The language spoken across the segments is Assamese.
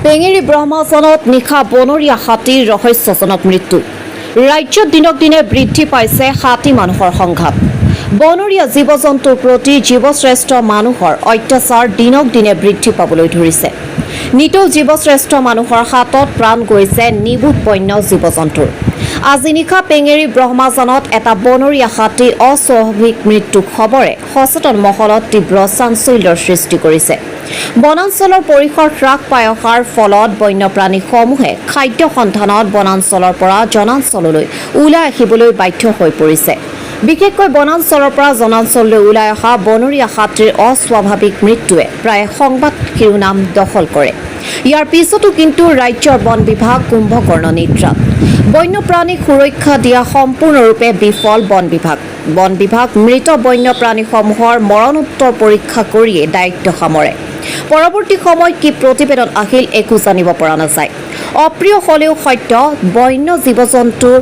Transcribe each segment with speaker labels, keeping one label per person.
Speaker 1: পেঙেৰী ব্ৰহ্মজনত নিশা বনৰীয়া হাতীৰ ৰহস্যজনক মৃত্যু। ৰাজ্যত দিনক দিনে বৃদ্ধি পাইছে হাতী মানুহৰ সংঘাত। বনৰীয়া জীৱ জন্তুৰ প্ৰতি জীৱশ্ৰেষ্ঠ মানুহৰ অত্যাচাৰ দিনক দিনে বৃদ্ধি পাবলৈ ধৰিছে। নিতৌ জীৱশ্ৰেষ্ঠ মানুহৰ হাতত প্ৰাণ গৈছে নিবুত বন্য জীৱ জন্তুৰ। আজি নিশা পেঙেৰী ব্ৰহ্মজনত এটা বনৰীয়া হাতীৰ অস্বাভাৱিক মৃত্যুৰ খবৰে সচেতন মহলত তীব্ৰ চাঞ্চল্যৰ সৃষ্টি কৰিছে। বনাঞ্চলৰ পৰিসৰ হ্ৰাস পাই অহাৰ ফলত বন্যপ্ৰাণীসমূহে খাদ্য সন্ধানত বনাঞ্চলৰ পৰা জনাঞ্চললৈ ওলাই আহিবলৈ বাধ্য হৈ পৰিছে। বিশেষকৈ বনাঞ্চলৰ পৰা জনাঞ্চললৈ ওলাই অহা বনৰীয়া হাতীৰ অস্বাভাৱিক মৃত্যুৱে প্ৰায় সংবাদ শিৰোনাম দখল কৰে। ইয়াৰ পিছতো কিন্তু ৰাজ্যৰ বন বিভাগ কুম্ভকৰ্ণ নিদ্ৰাত। বন্যপ্ৰাণীক সুৰক্ষা দিয়া সম্পূৰ্ণৰূপে বিফল বন বিভাগ। বন বিভাগ মৃত বন্যপ্ৰাণীসমূহৰ মৰণোত্তৰ পৰীক্ষা কৰিয়ে দায়িত্ব সামৰে। পৰৱৰ্তী সময়ত কি প্ৰতিবেদন আহিল একো জানিব পৰা নাযায়। অপ্ৰিয় হ'লেও সত্য, বন্য জীৱ জন্তুৰ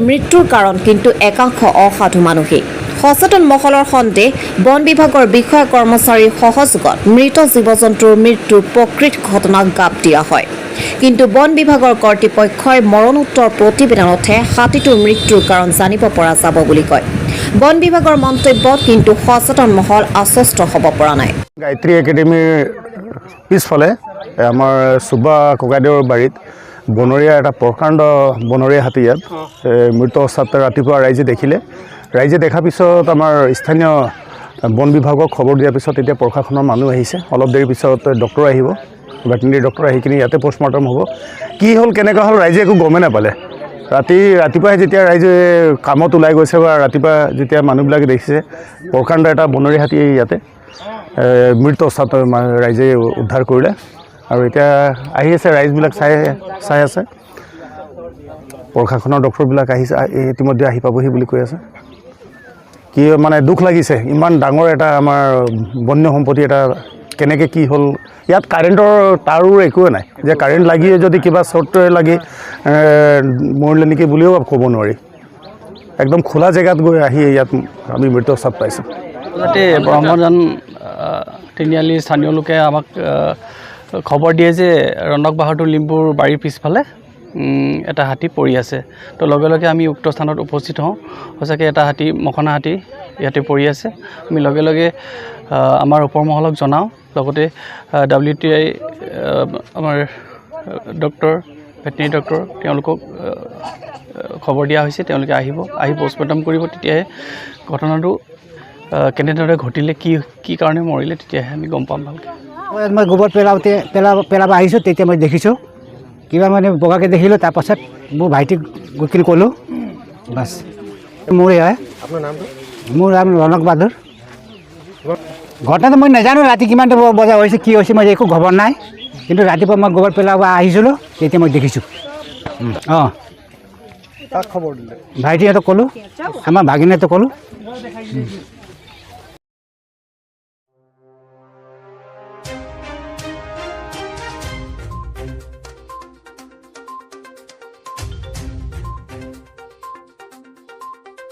Speaker 1: মৃত্যুৰ কাৰণ কিন্তু একাংশ অসাধু মানুহেই। সচেতন মহলৰ সন্দেহ, বন বিভাগৰ বিষয়া কৰ্মচাৰীৰ সহযোগত মৃত জীৱ জন্তুৰ মৃত্যুৰ প্ৰকৃত ঘটনাক গাপ দিয়া হয়। কিন্তু বন বিভাগৰ কৰ্তৃপক্ষই মৰণোত্তৰ প্ৰতিবেদনতহে হাতীটোৰ মৃত্যুৰ কাৰণ জানিব পৰা যাব বুলি কয়। বন বিভাগৰ মন্তব্যত কিন্তু সচেতন মহল আশ্বস্ত হ'ব পৰা নাই।
Speaker 2: গায়ত্ৰী একাডেমীৰ পিছফালে আমাৰ চুবা ককাইদেউৰ বাৰীত বনৰীয়া এটা প্ৰকাণ্ড বনৰীয়া হাতী ইয়াত মৃত অৱস্থাত ৰাতিপুৱা ৰাইজে দেখিলে। ৰাইজে দেখাৰ পিছত আমাৰ স্থানীয় বন বিভাগক খবৰ দিয়াৰ পিছত এতিয়া প্ৰশাসনৰ মানুহ আহিছে। অলপ দেৰি পিছত ডক্টৰ আহিব, ভেটেনেৰী ডক্টৰ আহি কিনি ইয়াতে পষ্টমৰ্টম হ'ব। কি হ'ল কেনেকুৱা হ'ল ৰাইজে একো গমেই নাপালে। ৰাতিপুৱাই যেতিয়া ৰাইজে কামত ওলাই গৈছে বা ৰাতিপুৱা যেতিয়া মানুহবিলাকে দেখিছে প্ৰকাণ্ড এটা বনৰীয়া হাতী ইয়াতে মৃত অৱস্থাত ৰাইজে উদ্ধাৰ কৰিলে। আৰু এতিয়া আহি আছে, ৰাইজবিলাক চাই আছে। প্ৰশাসনৰ ডক্টৰবিলাক আহিছে, ইতিমধ্যে আহি পাবহি বুলি কৈ আছে। কি মানে দুখ লাগিছে, ইমান ডাঙৰ এটা আমাৰ বন্য সম্পত্তি এটা কেনেকৈ কি হ'ল। ইয়াত কাৰেণ্টৰ তাৰো একোৱে নাই যে কাৰেণ্ট লাগিয়ে যদি কিবা শ্বৰ্ট লাগি মৰিলে নেকি বুলিও ক'ব নোৱাৰি। একদম খোলা জেগাত গৈ আহি ইয়াত আমি মৃত অৱস্থাত পাইছোঁ।
Speaker 3: যাতে ব্ৰহ্মজন তিনিআলি স্থানীয় লোকে আমাক খবৰ দিয়ে যে ৰনক বাহাদুৰ লিম্বুৰ বাৰীৰ পিছফালে এটা হাতী পৰি আছে। তো লগে লগে আমি উক্ত স্থানত উপস্থিত হওঁ। সঁচাকৈ এটা হাতী, মখনা হাতী ইয়াতে পৰি আছে। আমি লগে লগে আমাৰ ওপৰ মহলক জনাওঁ। লগতে WTI আমাৰ ডক্টৰ, ভেটেনেৰী ডক্টৰ, তেওঁলোকক খবৰ দিয়া হৈছে। তেওঁলোকে আহি পষ্টমৰ্টম কৰিব। তেতিয়াহে ঘটনাটো কেনেদৰে ঘটিলে, কি কাৰণে মৰিলে, তেতিয়াহে আমি গম পাম ভালকৈ।
Speaker 4: মই গোবৰ পেলাব আহিছোঁ, তেতিয়া মই দেখিছোঁ কিবা মানে বগাকৈ দেখিলোঁ। তাৰপাছত মোৰ ভাইটিক গৈ কিনি ক'লোঁ, বাছ মোৰে হয়। মোৰ নাম ৰনক বাহাদুৰ। ঘটনাটো মই নাজানো ৰাতি কিমানটা বজা হৈছে, কি হৈছে, মই একো খবৰ নাই। কিন্তু ৰাতিপুৱা মই গোবৰ পেলাব আহিছিলোঁ, তেতিয়া মই দেখিছোঁ। অঁ,
Speaker 5: তাক খবৰ দিলে,
Speaker 4: ভাইটিহঁতক ক'লোঁ, আমাৰ ভাগিনহঁতক ক'লোঁ।